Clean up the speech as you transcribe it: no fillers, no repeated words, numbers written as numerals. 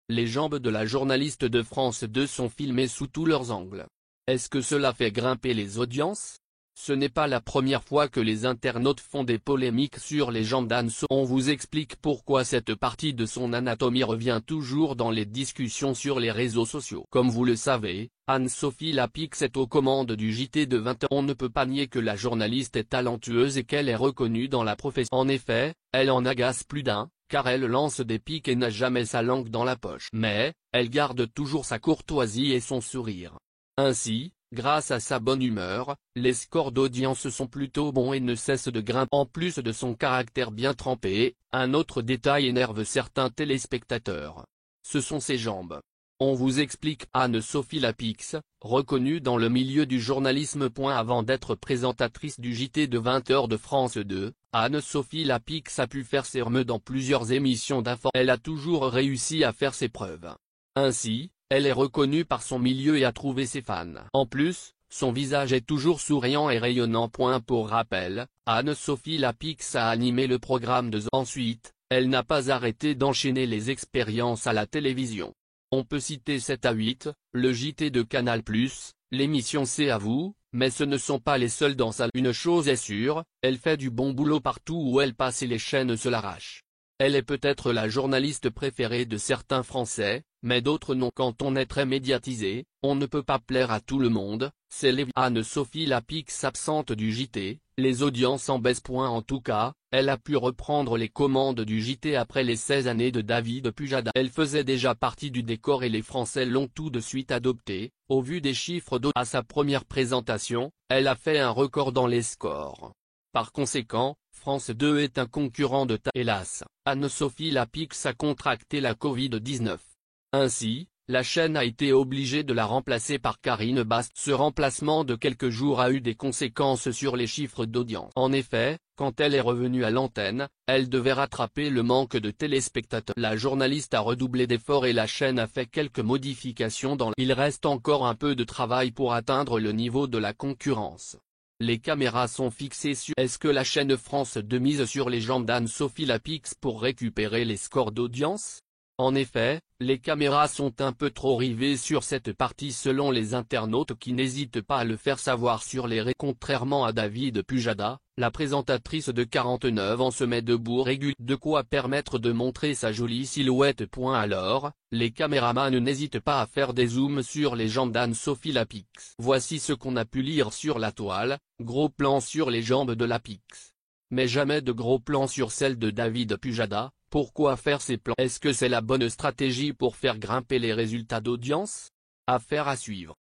Les jambes de la journaliste de France 2 sont filmées sous tous leurs angles. Est-ce que cela fait grimper les audiences? Ce n'est pas la première fois que les internautes font des polémiques sur les jambes d'Anne-Sophie. On vous explique pourquoi cette partie de son anatomie revient toujours dans les discussions sur les réseaux sociaux. Comme vous le savez, Anne-Sophie Lapix est aux commandes du JT de 20h. On ne peut pas nier que la journaliste est talentueuse et qu'elle est reconnue dans la profession. En effet, elle en agace plus d'un, car elle lance des piques et n'a jamais sa langue dans la poche. Mais, elle garde toujours sa courtoisie et son sourire. Ainsi, grâce à sa bonne humeur, les scores d'audience sont plutôt bons et ne cessent de grimper. En plus de son caractère bien trempé, un autre détail énerve certains téléspectateurs. Ce sont ses jambes. On vous explique. Anne-Sophie Lapix, reconnue dans le milieu du journalisme. Avant d'être présentatrice du JT de 20h de France 2, Anne-Sophie Lapix a pu faire ses remous dans plusieurs émissions d'info. Elle a toujours réussi à faire ses preuves. Ainsi, elle est reconnue par son milieu et a trouvé ses fans. En plus, son visage est toujours souriant et rayonnant. Pour rappel, Anne-Sophie Lapix a animé le programme de Ensuite, elle n'a pas arrêté d'enchaîner les expériences à la télévision. On peut citer 7 à 8, le JT de Canal+, l'émission C'est à vous, mais ce ne sont pas les seuls dans sa. Une chose est sûre, elle fait du bon boulot partout où elle passe et les chaînes se l'arrachent. Elle est peut-être la journaliste préférée de certains Français, mais d'autres non. Quand on est très médiatisé, on ne peut pas plaire à tout le monde, c'est l'évidence. Anne-Sophie Lapix absente du JT, les audiences en baisse. En tout cas, elle a pu reprendre les commandes du JT après les 16 années de David Pujada. Elle faisait déjà partie du décor et les Français l'ont tout de suite adoptée, au vu des chiffres d'audience. À sa première présentation, elle a fait un record dans les scores. Par conséquent, France 2 est un concurrent de taille. Hélas, Anne-Sophie Lapix a contracté la Covid-19. Ainsi, la chaîne a été obligée de la remplacer par Karine Bast. Ce remplacement de quelques jours a eu des conséquences sur les chiffres d'audience. En effet, quand elle est revenue à l'antenne, elle devait rattraper le manque de téléspectateurs. La journaliste a redoublé d'efforts et la chaîne a fait quelques modifications Il reste encore un peu de travail pour atteindre le niveau de la concurrence. Les caméras sont fixées sur. Est-ce que la chaîne France 2 mise sur les jambes d'Anne-Sophie Lapix pour récupérer les scores d'audience? En effet, les caméras sont un peu trop rivées sur cette partie selon les internautes qui n'hésitent pas à le faire savoir sur les réseaux. Contrairement à David Pujada, la présentatrice de 49 ans se met debout régulièrement. De quoi permettre de montrer sa jolie silhouette. Alors, les caméramans n'hésitent pas à faire des zooms sur les jambes d'Anne-Sophie Lapix. Voici ce qu'on a pu lire sur la toile, gros plan sur les jambes de Lapix. Mais jamais de gros plan sur celles de David Pujada. Pourquoi faire ces plans? Est-ce que c'est la bonne stratégie pour faire grimper les résultats d'audience? Affaire à suivre.